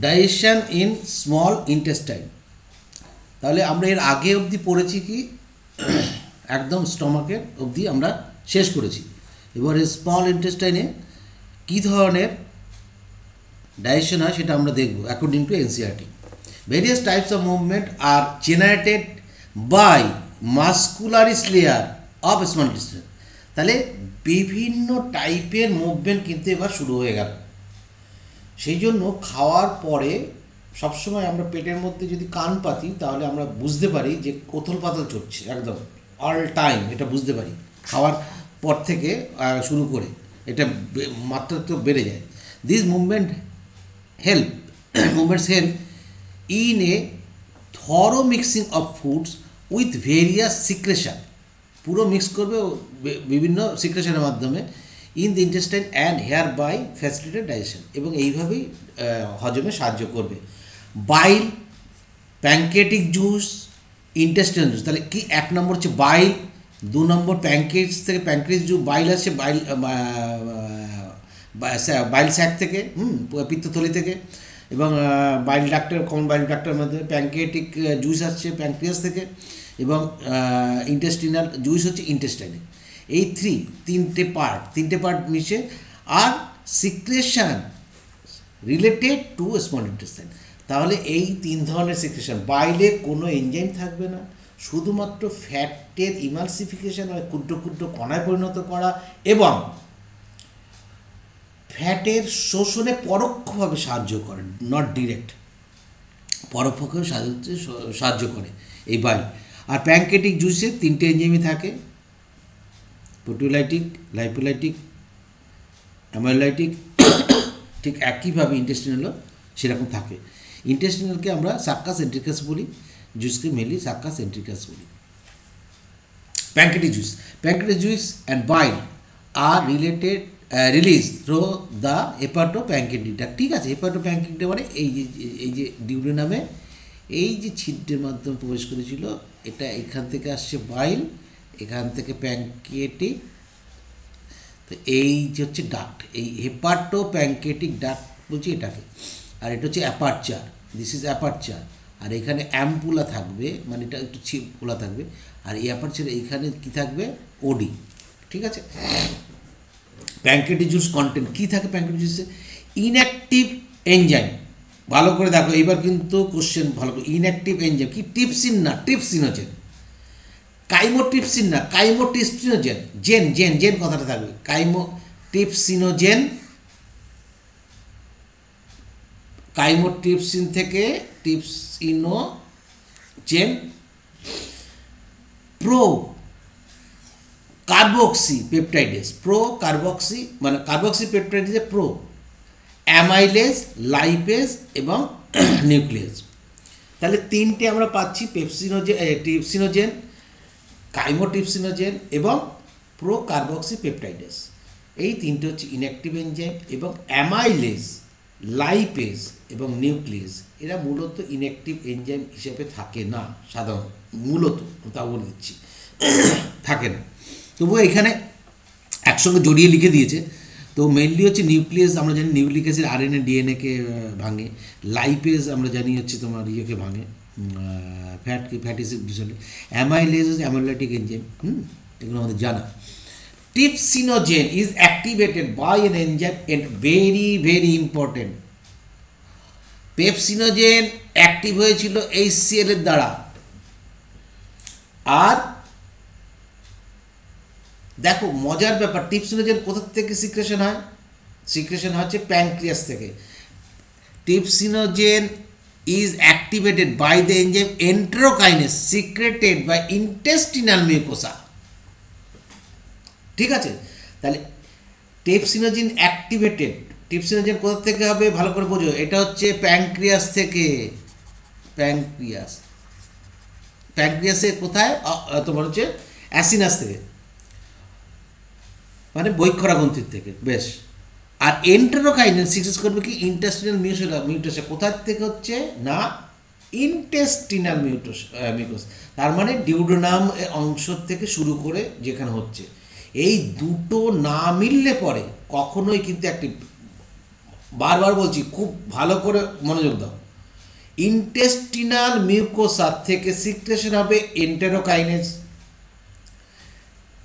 Digestion in small intestine. তাহলে আমরা এর আগে অবধি পড়েছি কি একদম স্টমাকের অবধি আমরা শেষ করেছি। এবার স্মল ইন্টেস্টাইনে কী ধরনের ডাইজেশন হয় সেটা আমরা দেখব according to NCERT. Various types of movement are generated by muscularis layer of small intestine. তাহলে বিভিন্ন টাইপের মুভমেন্ট কিন্তু এবার শুরু হয়ে গেল। সেই জন্য খাওয়ার পরে সবসময় আমরা পেটের মধ্যে যদি কান পাতি তাহলে আমরা বুঝতে পারি যে কোথল পাতল চলছে একদম অল টাইম, এটা বুঝতে পারি খাওয়ার পর থেকে শুরু করে এটা মাত্রা তো বেড়ে যায়। This movements help in a thorough mixing of foods with various secretion. পুরো মিক্স করবে বিভিন্ন সিক্রেশনের মাধ্যমে in the intestine and hereby facilitated digestion, এবং এইভাবেই হজমে সাহায্য করবে। Bile, pancreatic juice, intestine juice. তাহলে কি এক নম্বর হচ্ছে বাইল, দু নম্বর প্যানকেটস থেকে প্যানক্রিয়াস জুস, বাইল আসছে বাইল স্যাক থেকে, পিত্তথলি থেকে, এবং বাইল ডাক্টের কমন বাইল ডাক্টের মাধ্যমে। প্যানকেটিক জুস আসছে প্যানক্রিয়াস থেকে, এবং ইন্টেস্টিনাল জুস হচ্ছে ইন্টেস্টাইনে। এই তিনটে পার্ট মিশে আর secretion related to small intestine. তাহলে এই তিন ধরনের সিক্রেশন, বাইলে কোনো এনজাইম থাকবে না, শুধুমাত্র ফ্যাটের ইমালসিফিকেশন হয়, ক্ষুদ্র ক্ষুদ্র কণায় পরিণত করা, এবং ফ্যাটের শোষণে পরোক্ষভাবে সাহায্য করে, নট ডিরেক্ট, পরোক্ষভাবে সাহায্য করে এই বাইল। আর প্যানকেটিক জুসে তিনটে এনজাইমই থাকে, প্রোটিওলাইটিক, লাইপোলাইটিক, অ্যামাইলোলাইটিক। ঠিক একইভাবে ইন্টেস্টিনালও সেরকম থাকে। ইন্টেস্টিনালকে আমরা সাক্কাস এন্ট্রিকাস বলি, জুসকে মেনলি সাক্কাস এন্ট্রিকাস বলি। Pancreatic juice and bile are release through the hepatopancreatic duct. ঠিক আছে, হেপাটোপ্যানক্রিয়াটিক মানে এই যে ডিউডেনামে এই যে ছিদ্রের মাধ্যমে প্রবেশ করেছিল, এটা এখান থেকে আসছে বাইল, এখান থেকে প্যানক্রিয়াটিক। তো এই যে হচ্ছে ডাক্ট, এই হেপাটোপ্যানক্রিয়াটিক ডাক্ট বলছি এটাকে। আর এটা হচ্ছে অ্যাপারচার, দিস ইজ অ্যাপারচার। আর এখানে অ্যাম্পুলা থাকবে, মানে এটা একটু খোলা থাকবে। আর এই অ্যাপারচার এইখানে কী থাকবে, ওডি। ঠিক আছে। প্যানক্রিয়াটিক জুস কন্টেন্ট কী থাকে প্যানক্রিয়াটিক জুসে? Inactive enzyme. ভালো করে দেখো, এইবার কিন্তু কোশ্চেন ভালো করে। ইনঅ্যাক্টিভ এনজাইম কি? ট্রিপসিন না, ট্রিপসিনোজেন। কাইমোট্রিপসিন না, কাইমোট্রিপসিনোজেন। জেন কথাটা থাকবে। কাইমোট্রিপসিন থেকে ট্রিপসিনোজেন। প্রো কার্বক্সি পেপটাইডেস, মানে কার্বক্সি পেপটাইডেসে প্রো, অ্যামাইলেজ, লাইপেজ এবং নিউক্লিয়াস। তাহলে তিনটে আমরা পাচ্ছি, ট্রিপসিনোজেন, কাইমোট্রিপসিনোজেন এবং প্রো কার্বক্সি পেপটাইডেস। এই তিনটে হচ্ছে ইনঅ্যাক্টিভ এনজাইম, এবং অ্যামাইলেজ, লাইপেজ এবং নিউক্লিয়াস এরা মূলত ইনঅ্যাক্টিভ এনজাইম হিসেবে থাকে না সাধারণত, মূলত তা বলে দিচ্ছি, থাকে না। তবুও এখানে একসঙ্গে জড়িয়ে লিখে দিয়েছে। তো মেনলি হচ্ছে নিউক্লিয়াস আমরা জানি নিউক্লিক অ্যাসিড আরএনএ ডিএনএকে ভাঙে। লাইপেজ আমরা জানি হচ্ছে তোমার ইয়েকে ভাঙে, ফ্যাটি অ্যাসিড ডিসঅর্ডার। অ্যামাইলেজ হচ্ছে অ্যামাইলোলাইটিক এনজাইম, এগুলো আমাদের জানা। Trypsinogen is activated by an enzyme and very important. Pepsinogen active হয়েছিল HCl এর দ্বারা। আর দেখো মজার ব্যাপার, ট্রিপসিনোজেন কোথা থেকে সিক্রেশন হয়? সিক্রেশন হচ্ছে প্যানক্রিয়াস থেকে। Trypsinogen is activated by the enzyme enterokinase secreted by intestinal mucosa. ঠিক আছে, তাহলে ট্রিপসিনোজেন অ্যাক্টিভেটেড, ট্রিপসিনোজেন কোথা থেকে হবে ভালো করে বোঝো, এটা হচ্ছে প্যানক্রিয়াস থেকে। প্যানক্রিয়াসে কোথায়? তোমার হচ্ছে অ্যাসিনাস থেকে, মানে বৈক্ষরা গ্রন্থির থেকে। বেশ। আর এন্টেরোকাইনেজ সিক্রেট করবে কি? Intestinal mucosa. কোথার থেকে হচ্ছে না, ইন্টেস্টিনাল মিউকোসা। তার মানে ডিউডেনাম অংশ থেকে শুরু করে যেখানে হচ্ছে। এই দুটো না মিললে পরে কখনোই কিন্তু একটি বারবার বলছি, খুব ভালো করে মনোযোগ দাও। ইন্টেস্টিনাল মিউকোসা থেকে সিক্রেশন হবে এন্টেরোকাইনেজ,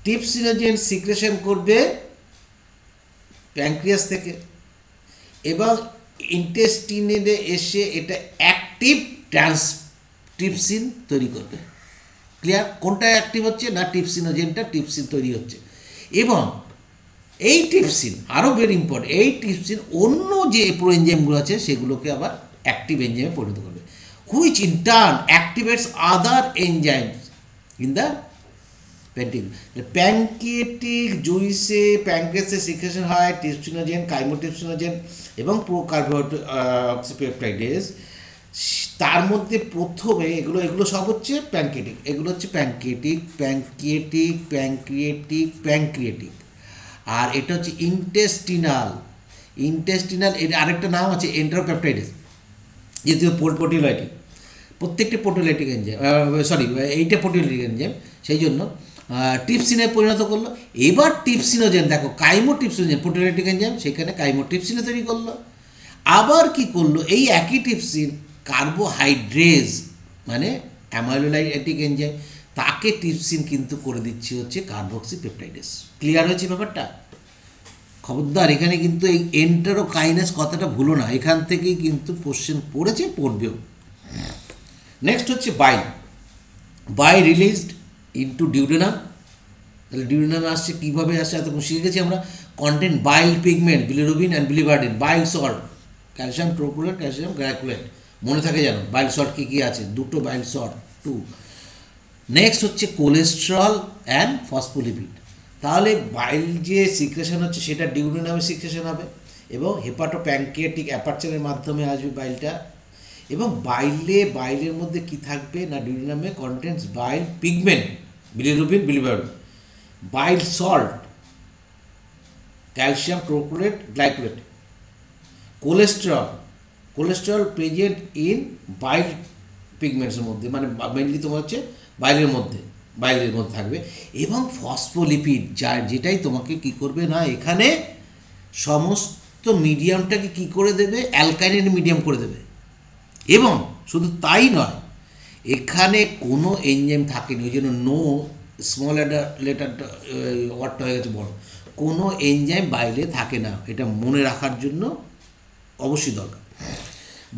ট্রিপসিনোজেন সিক্রেশন করবে প্যানক্রিয়াস থেকে, এবং ইন্টেস্টিনে এসে এটা অ্যাক্টিভ ট্রিপসিন তৈরি করবে। ক্লিয়ার? কোনটা অ্যাক্টিভ হচ্ছে না ট্রিপসিনোজেনটা, ট্রিপসিন তৈরি হচ্ছে। এবং এই ট্রিপসিন আরও ভেরি ইম্পর্টেন্ট, এই ট্রিপসিন অন্য যে প্রোএনজাইমগুলো আছে সেগুলোকে আবার অ্যাক্টিভ এনজাইমে পরিণত করবে, which in turn activates other enzymes in the pancreatic জুইসে প্যানক্রিয়াসে সিক্রেশন হয় ট্রিপসিনোজেন, কাইমোট্রিপসিনোজেন এবং প্রোকার্বোহাইড্রেটস। তার মধ্যে প্রথমে এগুলো সব হচ্ছে প্যানক্রিয়েটিক, এগুলো হচ্ছে প্যানক্রিয়েটিক। আর এটা হচ্ছে ইন্টেস্টিনাল। এর আরেকটা নাম আছে এন্টেরোপেপটাইডেস, যেহেতু প্রোটিওলাইটিক, প্রত্যেকটি প্রোটিওলাইটিক এনজাইম, এইটা প্রোটিওলাইটিক এনজাইম, সেই জন্য ট্রিপসিনে পরিণত করলো। এবার ট্রিপসিনোজেন, দেখো কাইমোট্রিপসিনোজেন প্রোটিওলাইটিক এনজাইম, সেখানে কাইমোট্রিপসিনে তৈরি করলো। আবার কি করলো, এই একই ট্রিপসিন কার্বোহাইড্রেজ মানে অ্যামাইলোলাইটিক এনজাইম, তাকে ট্রিপসিন কিন্তু করে দিচ্ছে হচ্ছে কার্বক্সিপেপটাইডেস। ক্লিয়ার হয়েছে ব্যাপারটা? খবরদার এখানে কিন্তু এই এন্টেরোকাইনেজ কথাটা ভুলো না, এখান থেকেই কিন্তু কোশ্চেন পড়েছে, পড়বেও। নেক্সট হচ্ছে বাইল রিলিজড ইনটু ডিউডেনাম। তাহলে ডিউডেনামে আসছে, কীভাবে আসছে এতক্ষণ শিখে গেছি আমরা। Content bile pigment, bilirubin and biliverdin, bile salt, calcium taurocholate, calcium glycocholate, মনে থাকে জানো বাইল সল্ট কী কী আছে, দুটো বাইল সল্ট, 2। নেক্সট হচ্ছে কোলেস্ট্রল অ্যান্ড ফসফোলিপিড। তাহলে বাইল যে সিক্রেশন হচ্ছে সেটা ডিউডেনামে সিক্রেশন হবে এবং হেপাটোপ্যানক্রিয়াটিক অ্যাপারচারের মাধ্যমে আসবে বাইলটা। এবং বাইলের মধ্যে কি থাকবে না, ডিউডেনামে contents bile pigment, bilirubin, biliverdin, bile salt, calcium taurocholate, glycocholate, cholesterol present in bile পিগমেন্টসের মধ্যে, মানে মেনলি তোমার হচ্ছে বাইলের মধ্যে থাকবে, এবং ফসফোলিপিড, যেটাই তোমাকে কি করবে না, এখানে সমস্ত মিডিয়ামটাকে কি করে দেবে, অ্যালকাইন মিডিয়াম করে দেবে। এবং শুধু তাই নয়, এখানে কোনো এনজাইম থাকেনি, ওই জন্য নো স্মল লেটারটা ওয়ার্ডটা হয়ে গেছে বড়, কোনো এনজাইম বাইলে থাকে না, এটা মনে রাখার জন্য অবশ্যই দরকার।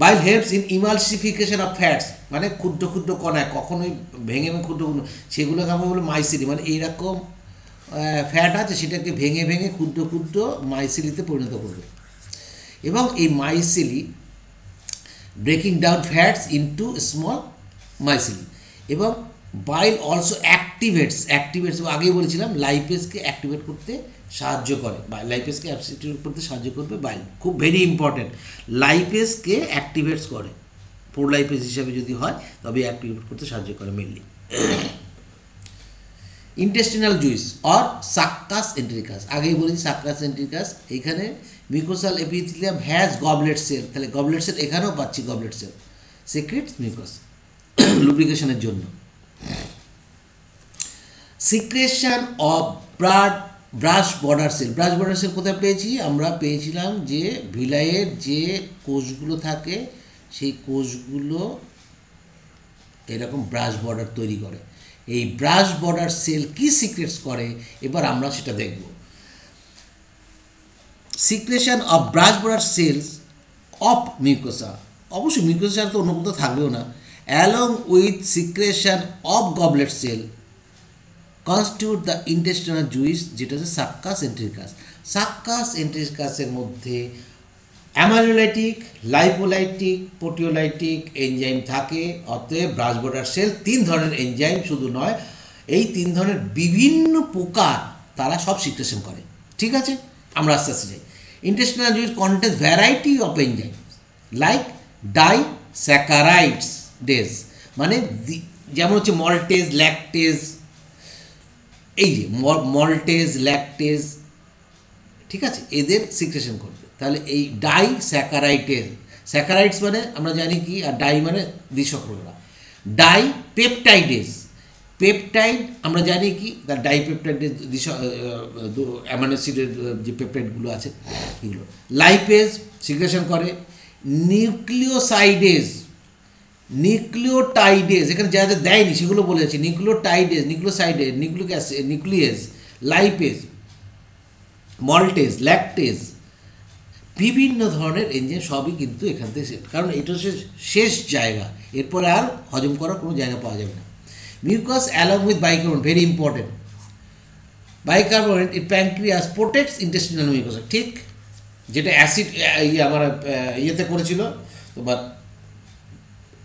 Bile helps in emulsification of fats, মানে ক্ষুদ্র ক্ষুদ্র কণায়, কখনোই ভেঙে ক্ষুদ্র সেগুলোকে আমরা বলি মাইসিলি, মানে এইরকম ফ্যাট আছে সেটাকে ভেঙে ক্ষুদ্র ক্ষুদ্র মাইসিলিতে পরিণত করবে। এবং এই micelles breaking down fats into small micelles. এবং বাইল অলসো অ্যাক্টিভেটস, আগেই বলেছিলাম লাইপেজকে অ্যাক্টিভেট করতে সাহায্য করে, লাইপেজকে অ্যাক্টিভেট করতে সাহায্য করবে বাইল, খুব ভেরি ইম্পর্টেন্ট। লাইপেজকে অ্যাক্টিভেটস করে, প্রোলাইপেজ হিসাবে যদি হয় তবে অ্যাক্টিভেট করতে সাহায্য করে mainly. Intestinal juice or succus entericus, আগেই বলেছি সাক্কাস এন্টেরিকাস। এখানে mucosal epithelium has goblet cell, তাহলে গবলেট সেল এখানেও পাচ্ছি, গবলেট সেল সিক্রেটস মিউকাস লুব্রিকেশনের জন্য। Secretion of brush border cell, কোথায় পেয়েছি আমরা, পেয়েছিলাম যে ভিলাইয়ের যে কোষগুলো থাকে সেই কোষগুলো এরকম ব্রাশ বর্ডার তৈরি করে। এই ব্রাশ বর্ডার সেল কি সিক্রেটস করে, এবার আমরা সেটা দেখব। Secretion of brush border cells of mucosa, অবশ্যই মিউকোসা ছাড়া তো অন্য কোথাও থাকবেও না, along with secretion of goblet cell constitute the intestinal juice, যেটা হচ্ছে সাক্কাস এন্টেরিকাসের মধ্যে অ্যামাইলোলাইটিক, লাইপোলাইটিক, প্রোটিওলাইটিক এনজাইম থাকে। অতএব ব্রাশ বর্ডার সেল 3 ধরনের এনজাইম শুধু নয়, এই 3 ধরনের বিভিন্ন প্রকার তারা সব সিক্রেশন করে। ঠিক আছে, আমরা আস্তে আস্তে যাই। Intestinal juice contains variety of enzyme like disaccharides, মানে যেমন হচ্ছে মল্টেজ, ল্যাকটেজ, এই যে মল্টেজ, ল্যাকটেজ, ঠিক আছে, এদের সিক্রেশন করবে। তাহলে এই স্যাকারাইডস মানে আমরা জানি কি, আর ডাই মানে দ্বিশর্করা, ডাইপেপটাইডেস পেপটাইড আমরা জানি কি, তার ডাইপেপটাইডের অ্যামাইনো অ্যাসিডের যে পেপটাইডগুলো আছে এগুলো। লাইপেজ সিক্রেশন করে। নিউক্লিওসাইডেজ, নিউক্লিওটাইডেজ, এখানে যা যা দেয়নি সেগুলো বলেছি। Nucleotidase, nucleosidase, nucleic acid, nuclease, lipase, maltase, lactase, বিভিন্ন ধরনের এনজাইম সবই কিন্তু এখান থেকে, কারণ এটা হচ্ছে শেষ জায়গা, এরপরে আর হজম করার কোনো জায়গা পাওয়া যাবে না। Mucus along with bicarbonate, very important. Bicarbonate it pancreas protects intestinal mucus, ঠিক যেটা অ্যাসিড আমার ইয়েতে করেছিল তোমার,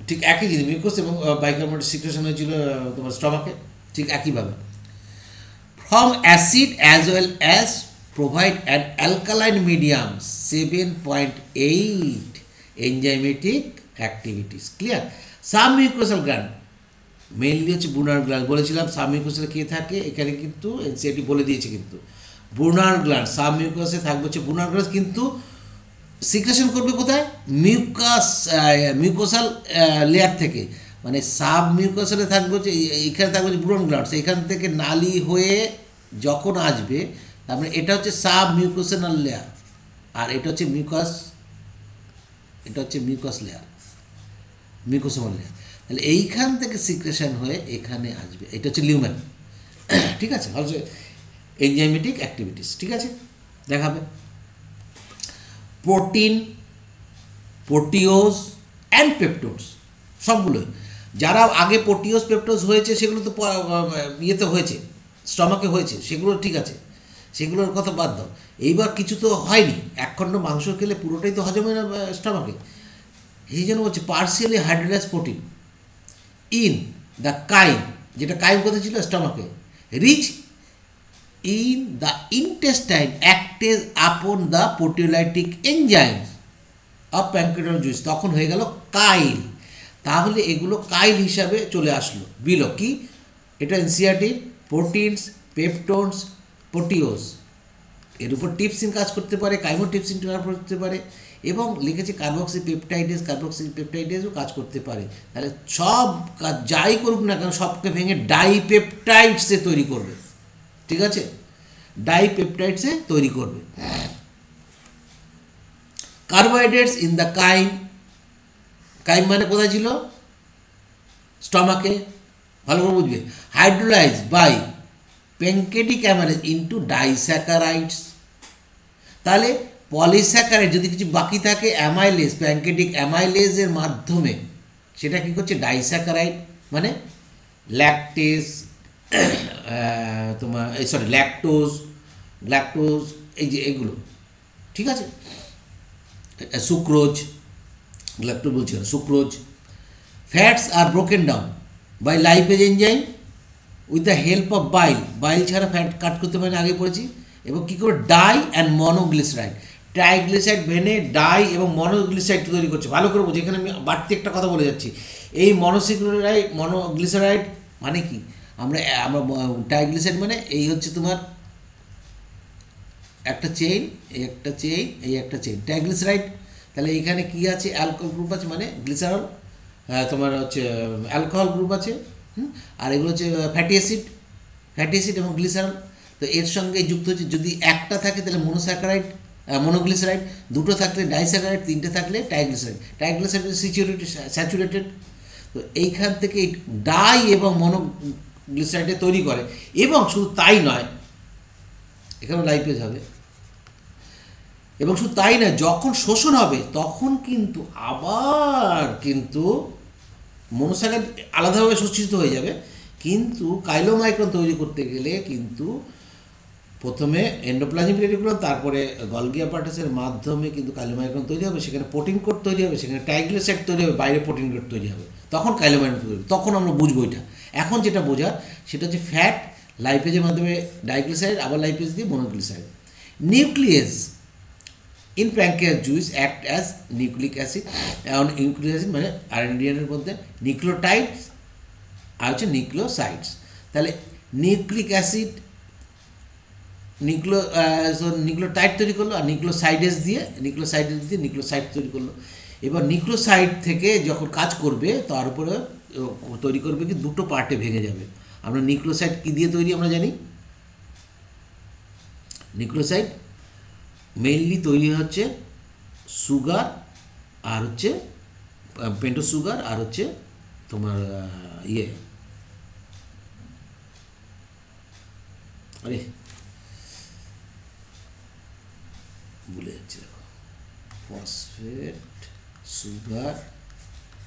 ঠিক একই জিনিস, মিউকাস এবং বাইকার্বনেট সিক্রেশন হয়েছিল তোমার স্টমাকে, ঠিক একইভাবে। From acid as well as provide an alkaline medium 7.8 enzymatic activities, clear? Submucosal gland mainly হচ্ছে বুনার গ্ল্যান্ড, বলেছিলাম সাবমিউকোসাল কে থাকে এখানে, কিন্তু এনসিআরটি বলে দিয়েছে কিন্তু বুনার গ্ল্যান্ড, সাবমিউকোসে থাকবে হচ্ছে বুনার গ্ল্যান্ড, কিন্তু সিক্রেশন করবে কোথায়? মিউকোসাল লেয়ার থেকে, মানে সাবমিউকোসালে থাকবে হচ্ছে এইখানে থাকবে হচ্ছে বুনার গ্ল্যান্ড, এখান থেকে নালি হয়ে যখন আসবে, তার মানে এটা হচ্ছে সাব মিউকোসাল লেয়ার, আর এটা হচ্ছে মিউকাস, এটা হচ্ছে মিউকাস লেয়ার, মিউকোসোমাল লেয়ার। তাহলে এইখান থেকে সিক্রেশন হয়ে এখানে আসবে, এটা হচ্ছে লিউমেন, ঠিক আছে? অলসো এনজাইমেটিক অ্যাক্টিভিটিস, ঠিক আছে, দেখাবে। প্রোটিন, প্রোটিওজ অ্যান্ড পেপটোজ, সবগুলো যারা আগে প্রোটিওজ পেপটোজ হয়েছে সেগুলো তো ইয়েতে হয়েছে, স্টমাকে হয়েছে, সেগুলো ঠিক আছে, সেগুলোর কথা বাদ দাও। এইবার কিছু তো হয়নি, একখণ্ড মাংস খেলে পুরোটাই তো হজম হয় না স্টমাকে, এই জন্য বলছে partially hydrolyse protein in the chyme, যেটা কাইম কোথায় ছিল? স্টমাকে। Reach in the intestine acted upon the proteolytic enzymes of pancreas juice, তখন হয়ে গেল কাইল। তাহলে এগুলো কাইল হিসাবে চলে আসলো বিলো কি, এটা এনসিআরটি প্রোটিনস, পেপটোনস, প্রোটিওজ, এর উপর টিপসিন কাজ করতে পারে, কাইমোটিপসিন কাজ করতে পারে, এবং লিখেছে কার্বক্সি পেপটাইডেজ, কার্বক্সি পেপটাইডেজও কাজ করতে পারে। তাহলে সব কাজ যাই করুক না কেন সবকে ভেঙে ডাইপেপটাইডসে তৈরি করবে, ঠিক আছে? ডাইপেপটাইডসে তৈরি করবে। Carbohydrates in the chyme, chyme মানে কোথায় ছিল? স্টমাকে, ভালো করে বুঝবে। Hydrolyse by pancreatic amylase into disaccharides, তাহলে পলিস্যাকারাইড যদি কিছু বাকি থাকে অ্যামাইলেজ, প্যানক্রিয়াটিক অ্যামাইলেজের মাধ্যমে সেটা কী করছে? ডাইস্যাকারাইড, মানে ল্যাকটেজ, তোমার সরি ল্যাকটোজ, ল্যাকটোজ, এই যে এগুলো, ঠিক আছে? সুক্রোজ, ল্যাকটোজ বলছি না, sucrose. Fats are broken down by lipase enzyme with the help of bile, bile ছাড়া ফ্যাট কাট করতে পারে না, আগে পড়েছি। এবং কী করে? Die and monoglyceride, triglyceride ভেনে die এবং মনোগ্লিসারাইড তৈরি করছে। ভালো করে বোঝো, এখানে আমি বাড়তি একটা কথা বলে যাচ্ছি। এই মনোগ্লিসারাইড মানে কি? আমরা ট্রাইগ্লিসারাইড মানে এই হচ্ছে তোমার একটা চেইন, এই একটা চেইন, এই একটা চেইন, ট্রাইগ্লিসারাইড। তাহলে এখানে কি আছে? অ্যালকোহল গ্রুপ আছে, মানে গ্লিসারল, তোমার হচ্ছে অ্যালকোহল গ্রুপ আছে, আর এগুলো হচ্ছে ফ্যাটি অ্যাসিড, ফ্যাটি অ্যাসিড এবং গ্লিসারল। তো এর সঙ্গে যুক্ত হচ্ছে, যদি একটা থাকে তাহলে মনোস্যাকারাইড, মনোগ্লিসারাইড, দুটো থাকলে ডাইস্যাকারাইড, তিনটে থাকলে ট্রাইগ্লিসারাইড। ট্রাইগ্লিসারাইড স্যাচুরেটেড, তো এইখান থেকে ডাই এবং মনোগ্লিসারাইডে তৈরি করে। এবং শুধু তাই নয়, এখানে লাইপেজ হবে, এবং শুধু তাই নয়, যখন শোষণ হবে তখন কিন্তু আবার কিন্তু মনোস্যাকারাইড আলাদাভাবে শোষিত হয়ে যাবে, কিন্তু কাইলোমাইক্রন তৈরি করতে গেলে কিন্তু প্রথমে এন্ডোপ্লাজমিক রেটিকুলাম, তারপরে গলগি অ্যাপারাটাসের মাধ্যমে কিন্তু কাইলোমাইক্রন তৈরি হবে, সেখানে প্রোটিন কোড তৈরি হবে, সেখানে ট্রাইগ্লিসারাইড তৈরি হবে, বাইরে প্রোটিন কোড তৈরি হবে, তখন কাইলোমাইক্রন তৈরি হবে। তখন আমরা বুঝবো এটা। এখন যেটা বোঝার সেটা হচ্ছে ফ্যাট লাইপেজের মাধ্যমে ডাইগ্লিসারাইড, আবার লাইপেজ দিয়ে monoglyceride. Nuclease in pancreas juice act as nucleic acid, এখন নিউক্লিক অ্যাসিড মানে আরএনডিএনের মধ্যে নিউক্লিওটাইডস আর হচ্ছে নিউক্লিওসাইডস। তাহলে নিউক্লিক অ্যাসিড নিউক্লিওটাইড তৈরি করলো, আর নিউক্লিওসাইডেস দিয়ে নিউক্লিওসাইড তৈরি করলো। এবার নিউক্লিওসাইড থেকে যখন কাজ করবে তার উপরে তৈরি করবে কি দুটো পার্টে ভেঙে যাবে, আমরা নিউক্লিওসাইড কী দিয়ে তৈরি আমরা জানি, নিউক্লিওসাইড মেইনলি তৈরি হচ্ছে সুগার আর হচ্ছে পেন্টো সুগার আর হচ্ছে তোমার আরে ভুলে যাচ্ছি, দেখো ফসফেট, সুগার,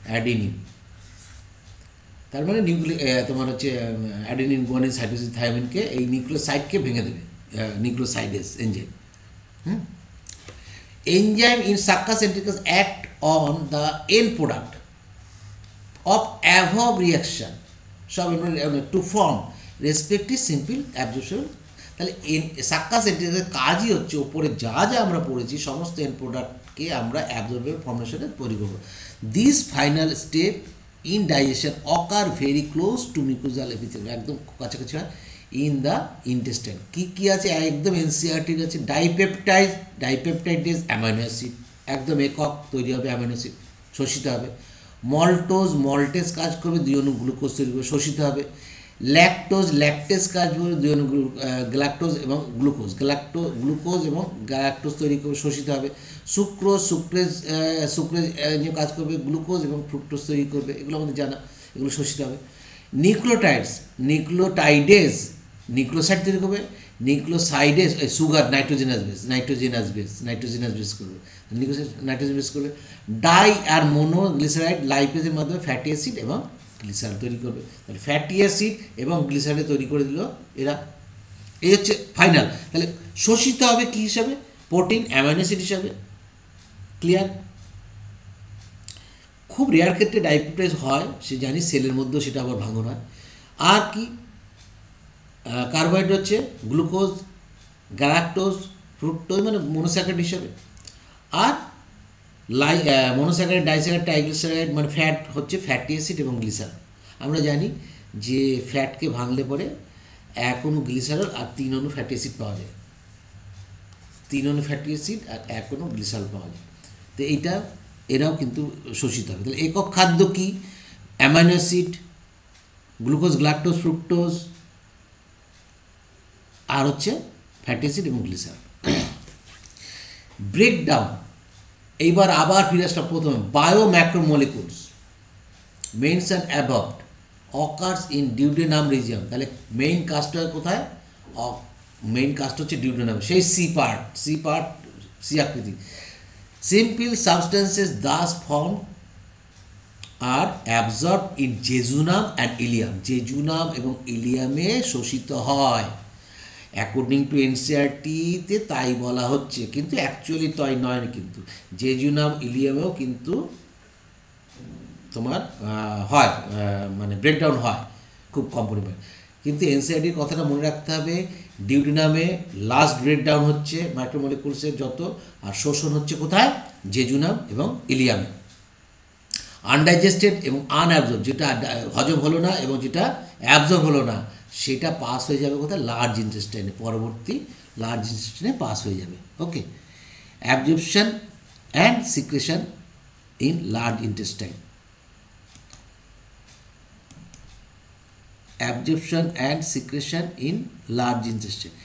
অ্যাডিনিন। তার মানে তোমার হচ্ছে অ্যাডিনিন, গুয়ানিন, সাইটোসিন, থায়ামিনকে এই নিউক্লিওসাইডকে ভেঙে দেবে, নিউক্লিওসাইডেস enzyme. Enzyme in Saccas entericus act on the end product of above reaction to form respective simple absorption। তাহলে সাক্কাস এন্টেরিকাসের কাজই হচ্ছে ওপরে যা যা আমরা পড়েছি সমস্ত এন্ড প্রোডাক্টকে আমরা অ্যাবজর্বেবল ফর্মেশনে তৈরি করবো। This final step in digestion ochre very close two mucosal epithelium, একদম কাছাকাছি হয় ইন দ্য ইন্টেস্টাইন। কী কী আছে একদম এনসিআরটির আছে, ডাইপেপটাইডেজ অ্যামাইনো অ্যাসিড, একদম একক তৈরি হবে, অ্যামাইনো অ্যাসিড শোষিত হবে। মল্টেজ কাজ করবে, 2 অণু গ্লুকোজ তৈরি করবে, শোষিত হবে। ল্যাকটেজ কাজ করবে, 2 অণু গ্লাক্টোজ এবং গ্লুকোজ এবং গ্যালাক্টোজ তৈরি করবে, শোষিত হবে। সুক্রেজ কাজ করবে, গ্লুকোজ এবং ফ্রুক্টোজ তৈরি করবে, এগুলো আমাদের জানা, এগুলো শোষিত হবে। নিউক্লিওটাইডেজ নিউক্লিওসাইড তৈরি করবে, নিউক্লিওসাইডেজ সুগার নাইট্রোজেনাস বেস করবে, নাইট্রোজেন বেস করবে। ডাই আর মোনোগ্লিসারাইড লাইপেজের মাধ্যমে ফ্যাটি অ্যাসিড এবং গ্লিসারল তৈরি করবে। তাহলে ফ্যাটি অ্যাসিড এবং গ্লিসারল তৈরি করে দিল এরা, এই হচ্ছে ফাইনাল। তাহলে শোষিত হবে কী হিসাবে, প্রোটিন, অ্যামাইনো অ্যাসিড হিসাবে। ক্লিয়ার? খুব রেয়ার ক্ষেত্রে ডাইপেপটাইড হয়, সে জানি, সেলের মধ্যেও সেটা আবার ভাঙন হয়। আর কি কার্বোহাইড্রেট হচ্ছে গ্লুকোজ, গ্যালাক্টোজ, ফ্রুক্টোজ মানে মনোস্যাকারাইড হিসাবে। আর মনোস্যাকারাইড, ডাইস্যাকারাইড, ট্রাইগ্লিসারাইড মানে ফ্যাট হচ্ছে ফ্যাটি অ্যাসিড এবং গ্লিসারল। আমরা জানি যে ফ্যাটকে ভাঙলে পরে 1 অণু গ্লিসারল আর 3 অণু ফ্যাটি অ্যাসিড পাওয়া যায়, 3 অণু ফ্যাটি অ্যাসিড আর 1 অণু গ্লিসারল পাওয়া যায়। তো এইটা এরাও কিন্তু শোষিত হবে। তাহলে একক খাদ্য কি, amino acid, glucose, galactose, fructose আর হচ্ছে ফ্যাটি অ্যাসিড এবং গ্লিসারল। ব্রেকডাউন, এইবার আবার ফিরে আসলাম প্রথমে। Biomacromolecules mention above occurs in duodenum region. তাহলে মেইন কাজটা হয় কোথায়, মেইন কাজটা হচ্ছে ডিউডেনাম, সেই সি আকৃতি। Simple substances thus form are absorb in jejunum and ileum. Jejunum এবং ইলিয়ামে শোষিত হয়, অ্যাকর্ডিং টু এনসিআরটিতে তাই বলা হচ্ছে, কিন্তু অ্যাকচুয়ালি তাই নয়। কিন্তু জেজুনাম ইলিয়ামেও কিন্তু তোমার হয়, মানে ব্রেকডাউন হয় খুব কম পরিমাণে। কিন্তু এনসিআরটির কথাটা মনে রাখতে হবে, ডিউডিনামে লাস্ট ব্রেকডাউন হচ্ছে মাইক্রোমলিকুলসের যত, আর শোষণ হচ্ছে কোথায়, জেজুনাম এবং ইলিয়ামে। আনডাইজেস্টেড এবং আনঅ্যাবজর্ব, যেটা হজম হলো না এবং যেটা অ্যাবজর্ব হলো না, সেটা পাস হয়ে যাবে কোথায়, লার্জ ইন্টেস্টাইনে, পরবর্তী লার্জ ইন্টেস্টাইনে পাস হয়ে যাবে। Okay, absorption and secretion in large intestine. absorption and secretion in large intestine.